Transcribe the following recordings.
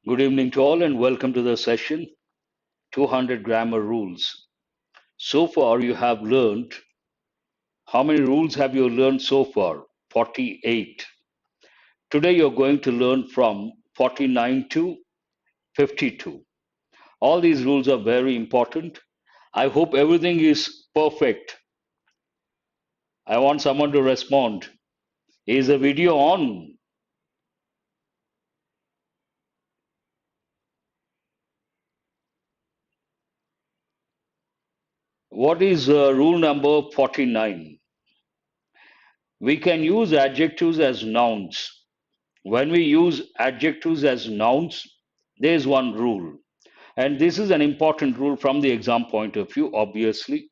Good evening to all and welcome to the session 200 Grammar Rules. So far, you have learned how many rules have you learned so far? 48. Today, you're going to learn from 49 to 52. All these rules are very important. I hope everything is perfect. I want someone to respond. Is the video on? What is rule number 49? We can use adjectives as nouns. When we use adjectives as nouns, there is one rule. And this is an important rule from the exam point of view, obviously.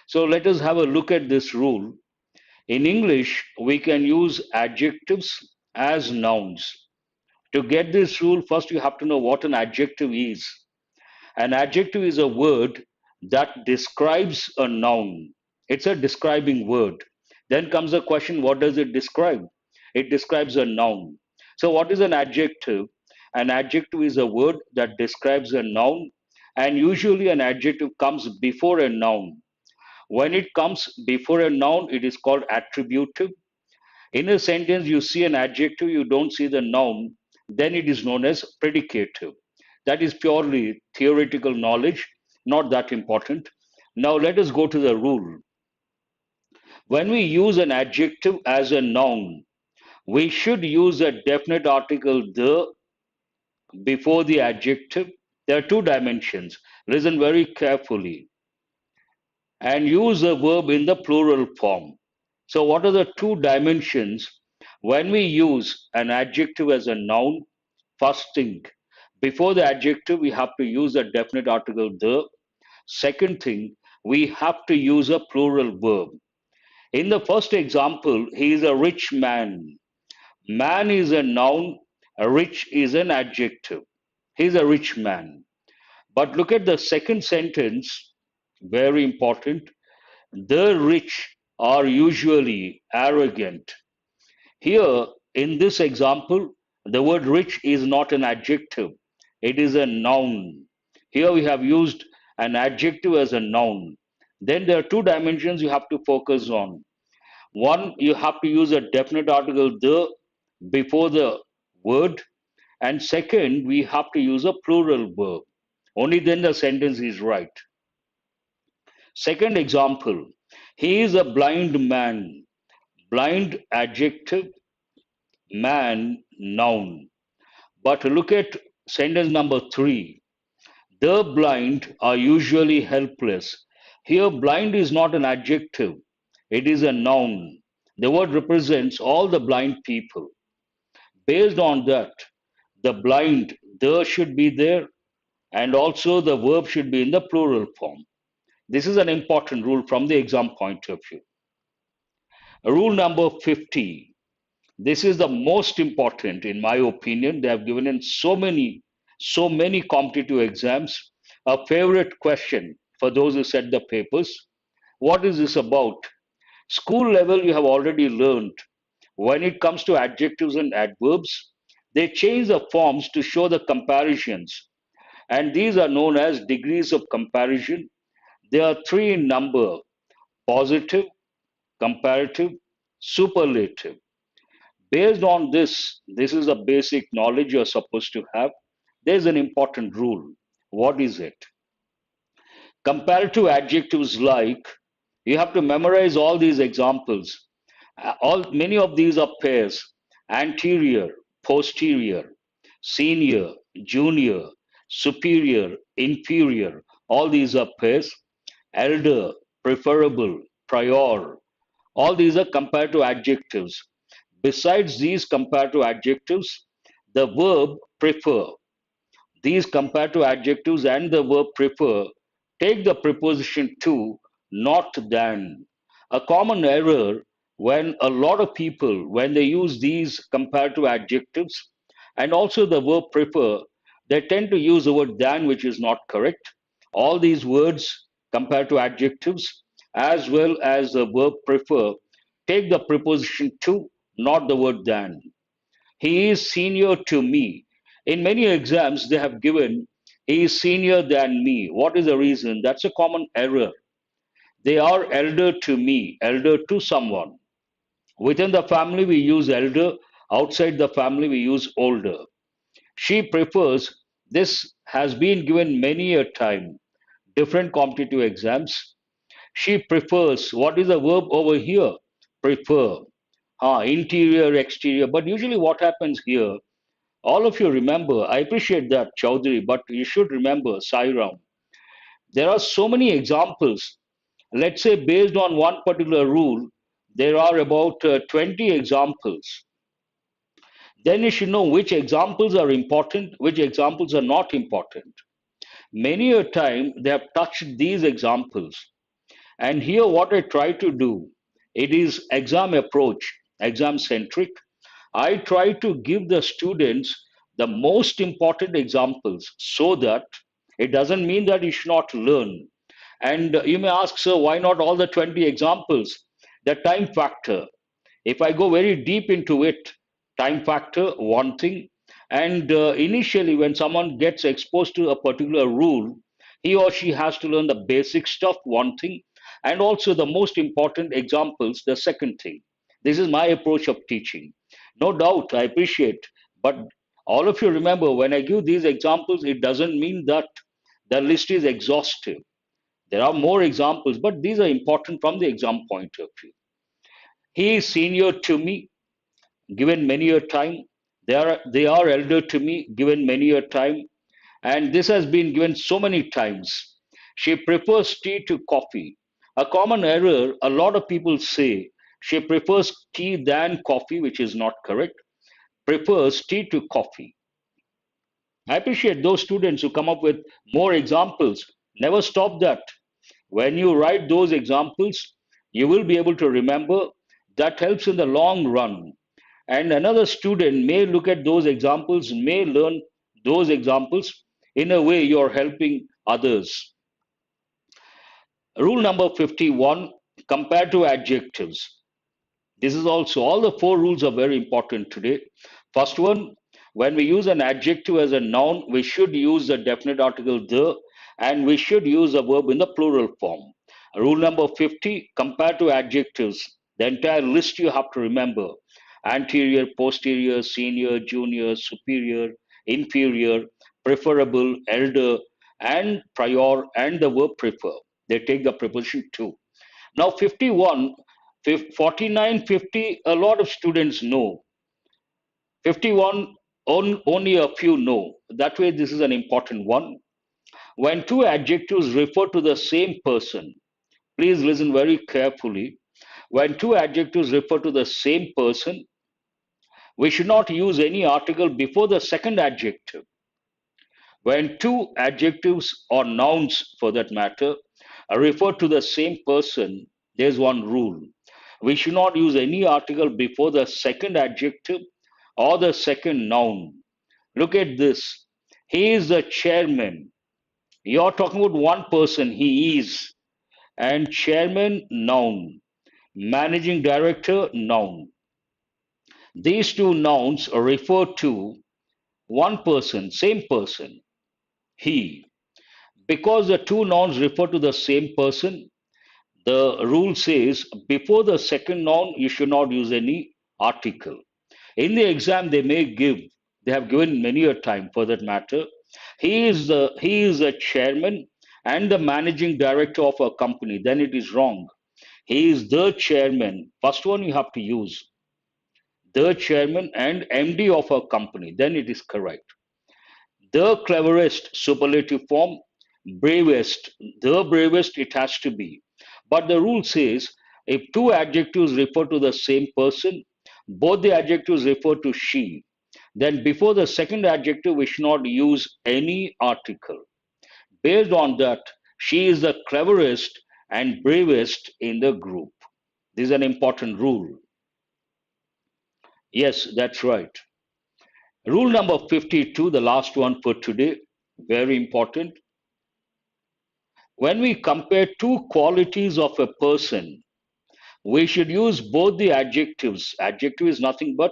So let us have a look at this rule. In English, we can use adjectives as nouns. To get this rule, first you have to know what an adjective is. An adjective is a word that describes a noun. It's a describing word. Then comes the question, what does it describe? It describes a noun. So what is an adjective? An adjective is a word that describes a noun, and usually an adjective comes before a noun. When it comes before a noun, it is called attributive. In a sentence, you see an adjective, you don't see the noun, then it is known as predicative. That is purely theoretical knowledge, not that important. Now let us go to the rule. When we use an adjective as a noun, we should use a definite article the before the adjective. There are two dimensions. Listen very carefully. And use the verb in the plural form. So, what are the two dimensions? When we use an adjective as a noun, first thing, before the adjective, we have to use a definite article the. Second thing, we have to use a plural verb. In the first example, he is a rich man. Man is a noun, rich is an adjective. He is a rich man. But look at the second sentence, very important. The rich are usually arrogant. Here, in this example, the word rich is not an adjective, it is a noun. Here we have used an adjective as a noun. Then there are two dimensions you have to focus on. One, you have to use a definite article the before the word, and second, we have to use a plural verb. Only then the sentence is right. Second example, he is a blind man. Blind adjective, man noun. But look at sentence number three. The blind are usually helpless. Here, blind is not an adjective, it is a noun. The word represents all the blind people. Based on that, the blind, the should be there, and also the verb should be in the plural form. This is an important rule from the exam point of view. Rule number 50. This is the most important, in my opinion. They have given in so many competitive exams. A favorite question for those who set the papers. What is this about? School level, you have already learned. When it comes to adjectives and adverbs, they change the forms to show the comparisons. And these are known as degrees of comparison. There are three in number: positive, comparative, superlative. Based on this, this is a basic knowledge you're supposed to have. There's an important rule. What is it? Comparative adjectives like, you have to memorize all these examples. Many of these are pairs: anterior, posterior, senior, junior, superior, inferior. All these are pairs. Elder, preferable, prior. All these are comparative adjectives. Besides these comparative adjectives, the verb prefer. These comparative adjectives and the verb prefer take the preposition to, not than. A common error when a lot of people, when they use these comparative adjectives and also the verb prefer, they tend to use the word than, which is not correct. All these words, comparative adjectives, as well as the verb prefer, take the preposition to, not the word than. He is senior to me. In many exams, they have given, he is senior than me. What is the reason? That's a common error. They are elder to me, elder to someone. Within the family, we use elder. Outside the family, we use older. She prefers, this has been given many a time, different competitive exams. She prefers, what is the verb over here? Prefer. Interior, exterior. But usually, what happens here, all of you remember, I appreciate that, Chaudhary, but you should remember, Sairam, there are so many examples. Let's say, based on one particular rule, there are about 20 examples. Then you should know which examples are important, which examples are not important. Many a time they have touched these examples. And here, what I try to do, it is exam approach, exam centric. I try to give the students the most important examples so that it doesn't mean that you should not learn. And you may ask, sir, why not all the 20 examples? The time factor. If I go very deep into it, time factor, one thing. And initially, when someone gets exposed to a particular rule, he or she has to learn the basic stuff, one thing. And also the most important examples, the second thing. This is my approach of teaching. No doubt, I appreciate. But all of you remember, when I give these examples, it doesn't mean that the list is exhaustive. There are more examples, but these are important from the exam point of view. He is senior to me, given many a time. They are elder to me, given many a time. And this has been given so many times. She prefers tea to coffee. A common error, a lot of people say she prefers tea than coffee, which is not correct. Prefers tea to coffee. I appreciate those students who come up with more examples. Never stop that. When you write those examples, you will be able to remember. That helps in the long run. And another student may look at those examples, may learn those examples. In a way, you're helping others. Rule number 51, compare to adjectives. This is also, all the four rules are very important today. First one, when we use an adjective as a noun, we should use the definite article the, and we should use a verb in the plural form. Rule number 50, compare to adjectives. The entire list you have to remember: anterior, posterior, senior, junior, superior, inferior, preferable, elder, and prior, and the verb prefer. They take the preposition to. Now 51, 49, 50, a lot of students know. 51, only a few know. That way, this is an important one. When two adjectives refer to the same person, please listen very carefully. When two adjectives refer to the same person, we should not use any article before the second adjective. When two adjectives or nouns, for that matter, refer to the same person, there's one rule. We should not use any article before the second adjective or the second noun. Look at this. He is the chairman. You're talking about one person, he is. And chairman, noun. Managing director, noun. These two nouns refer to one person, same person, he. Because the two nouns refer to the same person, the rule says before the second noun, you should not use any article. In the exam, they have given many a time for that matter. He is the chairman and the managing director of a company. Then it is wrong. He is the chairman. First one you have to use the chairman and MD of a company. Then it is correct. The cleverest, superlative form, bravest, the bravest it has to be. But the rule says if two adjectives refer to the same person, both the adjectives refer to she, then before the second adjective we should not use any article. Based on that, she is the cleverest and bravest in the group. This is an important rule. Yes, that's right. Rule number 52, the last one for today, very important. When we compare two qualities of a person, we should use both the adjectives. Adjective is nothing but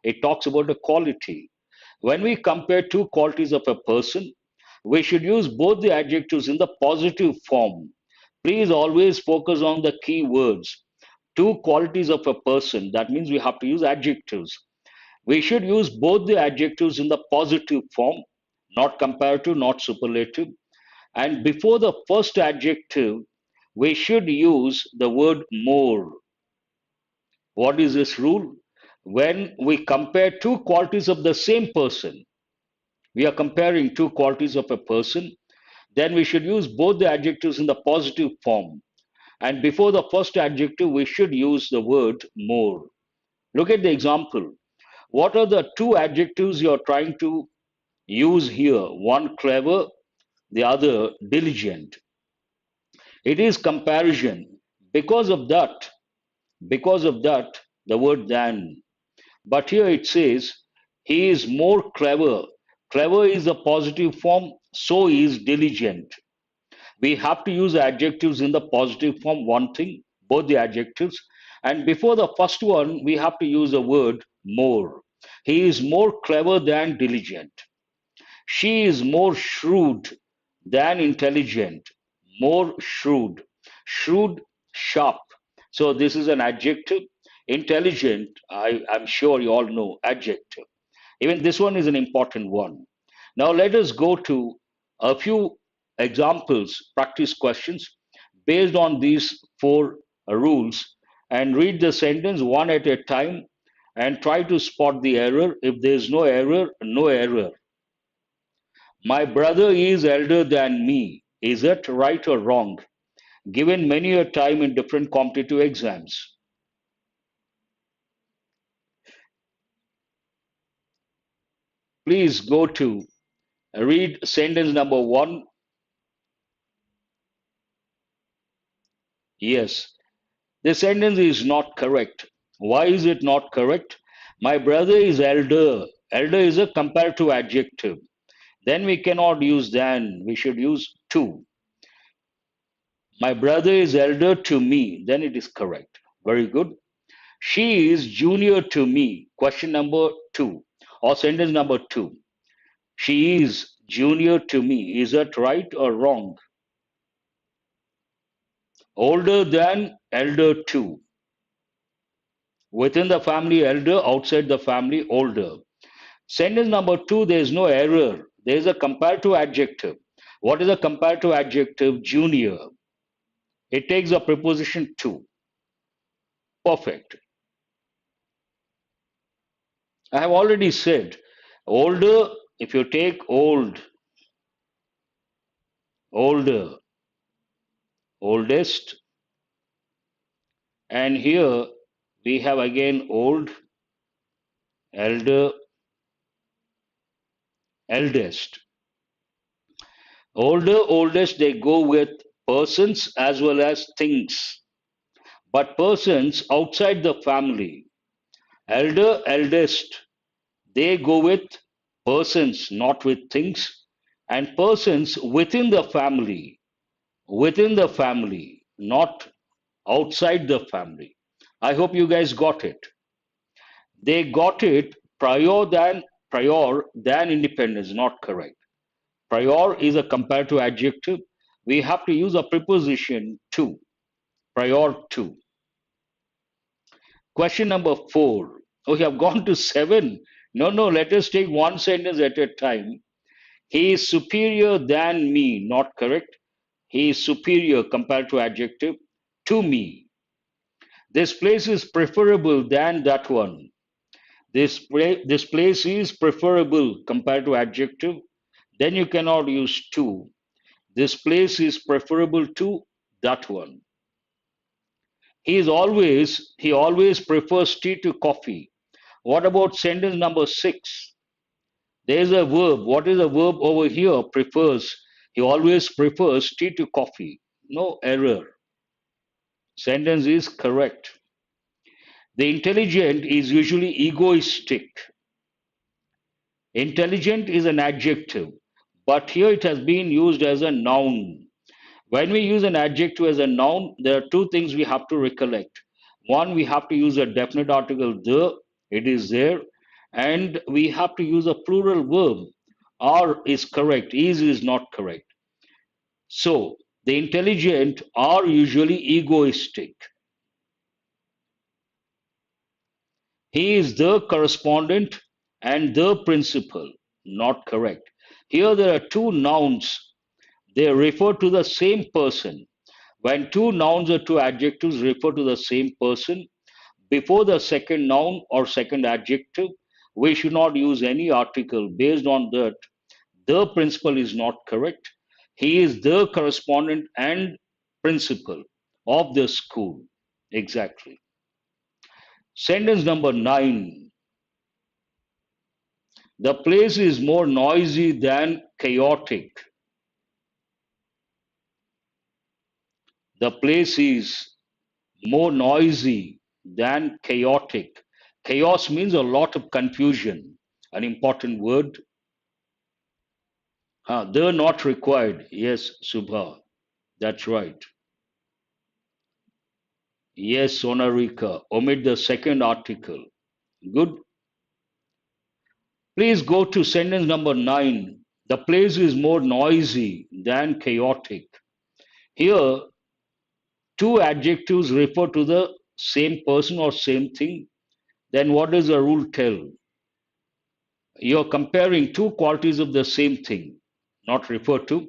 it talks about a quality. When we compare two qualities of a person, we should use both the adjectives in the positive form. Please always focus on the key words. Two qualities of a person, that means we have to use adjectives. We should use both the adjectives in the positive form, not comparative, not superlative. And before the first adjective, we should use the word more. What is this rule? When we compare two qualities of the same person, we are comparing two qualities of a person, then we should use both the adjectives in the positive form. And before the first adjective, we should use the word more. Look at the example. What are the two adjectives you are trying to use here? One clever, the other diligent. It is comparison. Because of that, the word than. But here it says, he is more clever. Clever is a positive form, so is diligent. We have to use adjectives in the positive form, one thing, both the adjectives. And before the first one, we have to use the word more. He is more clever than diligent. She is more shrewd than intelligent. More shrewd. Shrewd, sharp. So this is an adjective. Intelligent, I'm sure you all know, adjective. Even this one is an important one. Now let us go to a few examples, practice questions based on these four rules, and read the sentence one at a time and try to spot the error. If there is no error, no error. My brother is elder than me. Is that right or wrong? Given many a time in different competitive exams. Please go to read sentence number one. Yes, the sentence is not correct. Why is it not correct? My brother is elder. Elder is a comparative adjective. Then we cannot use than. We should use to. My brother is elder to me. Then it is correct. Very good. She is junior to me. Question number two or sentence number two. She is junior to me. Is that right or wrong? Older than, elder to. Within the family, elder. Outside the family, older. Sentence number two, there is no error. There is a comparative adjective. What is a comparative adjective? Junior. It takes a preposition to. Perfect. I have already said older, if you take old, older, oldest, and here we have again old, elder, eldest. Older, oldest, they go with persons as well as things. But persons outside the family, elder, eldest, they go with persons, not with things, and persons within the family, not outside the family. I hope you guys got it. They got it prior than independence, not correct. Prior is a comparative adjective. We have to use a preposition to, prior to. Question number four. Oh, you have gone to seven. No, no, let us take one sentence at a time. He is superior than me, not correct. He is superior, comparative adjective, to me. This place is preferable than that one. This place is preferable, comparative adjective. Then you cannot use to. This place is preferable to that one. He always prefers tea to coffee. What about sentence number six? There is a verb. What is the verb over here? Prefers. He always prefers tea to coffee. No error. Sentence is correct. The intelligent is usually egoistic. Intelligent is an adjective, but here it has been used as a noun. When we use an adjective as a noun, there are two things we have to recollect. One, we have to use a definite article the, it is there, and we have to use a plural verb. Are is correct, is not correct. So the intelligent are usually egoistic. He is the correspondent and the principal. Not correct. Here there are two nouns. They refer to the same person. When two nouns or two adjectives refer to the same person, before the second noun or second adjective, we should not use any article. Based on that, the principal is not correct. He is the correspondent and principal of the school. Exactly. Sentence number 9. The place is more noisy than chaotic. The place is more noisy than chaotic. Chaos means a lot of confusion, an important word. The not required. Yes, Subha, that's right. Yes, Sonarika, omit the second article. Good. Please go to sentence number 9. The place is more noisy than chaotic. Here, two adjectives refer to the same person or same thing. Then what does the rule tell? You're comparing two qualities of the same thing, not refer to.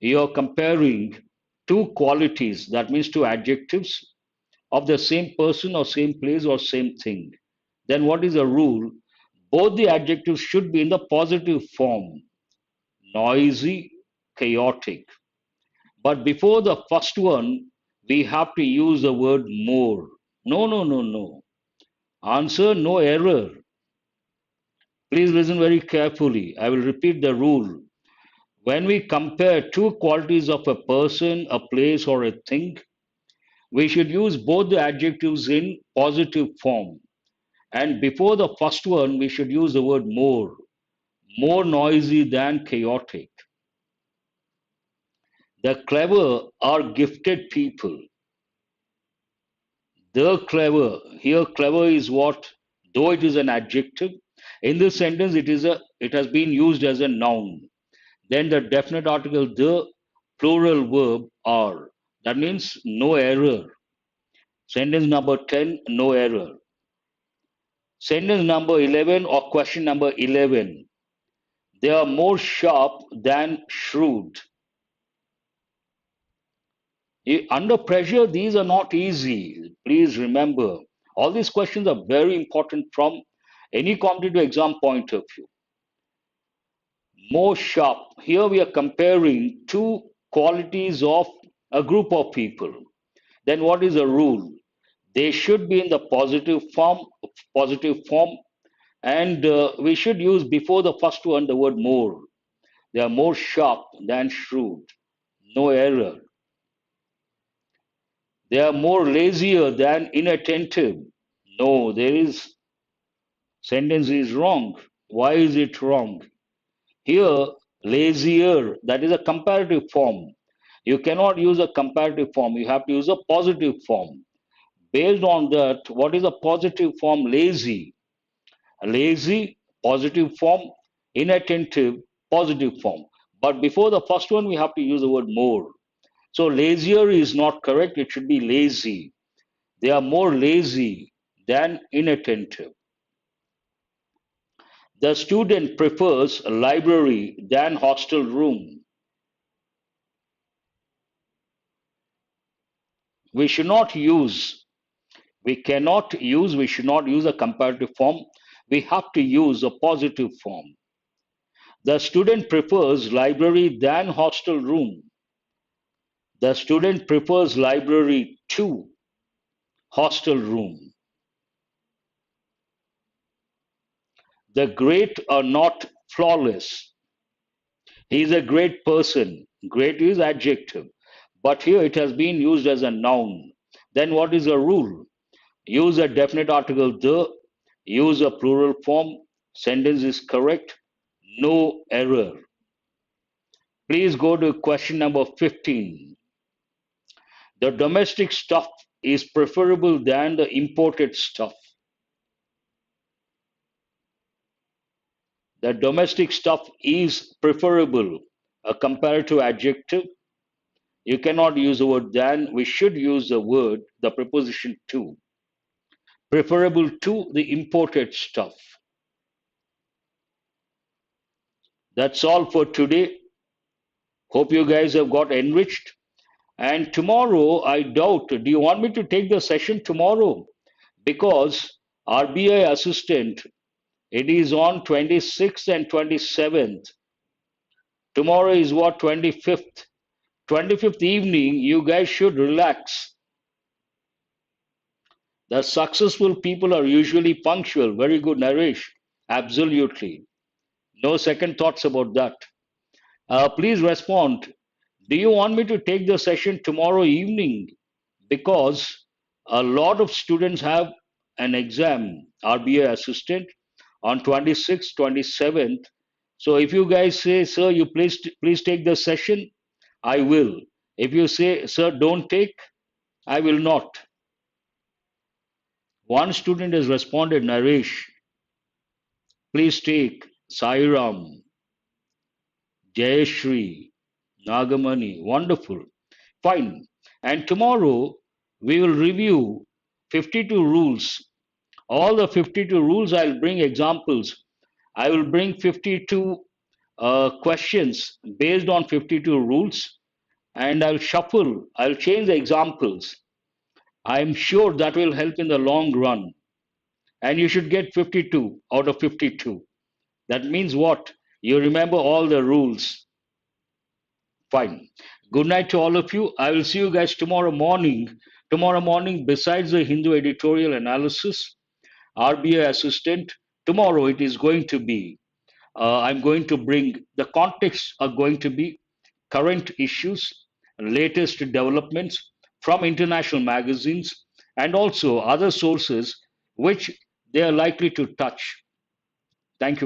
You're comparing two qualities, that means two adjectives of the same person or same place or same thing. Then what is the rule? Both the adjectives should be in the positive form, noisy, chaotic. But before the first one, we have to use the word more. No, no, no, no. Answer, no error. Please listen very carefully. I will repeat the rule. When we compare two qualities of a person, a place, or a thing, we should use both the adjectives in positive form. And before the first one, we should use the word more noisy than chaotic. The clever are gifted people. The clever, here clever is what? Though it is an adjective, in this sentence it has been used as a noun. Then the definite article the, plural verb are. That means no error. Sentence number 10, no error. Sentence number 11 or question number 11. They are more sharp than shrewd. Under pressure, these are not easy. Please remember, all these questions are very important from any competitive exam point of view. More sharp. Here we are comparing two qualities of a group of people. Then what is the rule? They should be in the positive form, and we should use before the first one the word more. They are more sharp than shrewd. No error. They are more lazier than inattentive. No, there is sentence is wrong. Why is it wrong? Here, lazier, that is a comparative form. You cannot use a comparative form. You have to use a positive form. Based on that, what is a positive form? Lazy. Lazy, positive form. Inattentive, positive form. But before the first one, we have to use the word more. So lazier is not correct. It should be lazy. They are more lazy than inattentive. The student prefers a library than hostel room. We should not use, we should not use a comparative form. We have to use a positive form. The student prefers library than hostel room. The student prefers library to hostel room. The great are not flawless. He is a great person. Great is adjective. But here it has been used as a noun. Then what is the rule? Use a definite article the, use a plural form, sentence is correct, no error. Please go to question number 15. The domestic stuff is preferable than the imported stuff. The domestic stuff is preferable. A comparative adjective. You cannot use the word than. We should use the preposition to. Preferable to the imported stuff. That's all for today. Hope you guys have got enriched. And tomorrow, I doubt, do you want me to take the session tomorrow? Because RBI assistant, it is on 26th and 27th. Tomorrow is what, 25th? 25th evening, you guys should relax. The successful people are usually punctual. Very good, Naresh. Absolutely. No second thoughts about that. Please respond. Do you want me to take the session tomorrow evening? Because a lot of students have an exam, RBI assistant, on 26th, 27th. So if you guys say, sir, you please take the session, I will. If you say, sir, don't take, I will not. One student has responded, Naresh, please take. Sairam, Jayashri, Nagamani, wonderful. Fine. And tomorrow we will review 52 rules. All the 52 rules, I'll bring examples. I will bring 52 questions based on 52 rules, and I'll change the examples. I'm sure that will help in the long run. And you should get 52 out of 52. That means what? You remember all the rules. Fine. Good night to all of you. I will see you guys tomorrow morning. Tomorrow morning, besides the Hindu editorial analysis, RBI assistant, tomorrow it is going to be, I'm going to bring, the context are going to be current issues, latest developments from international magazines, and also other sources which they are likely to touch. Thank you.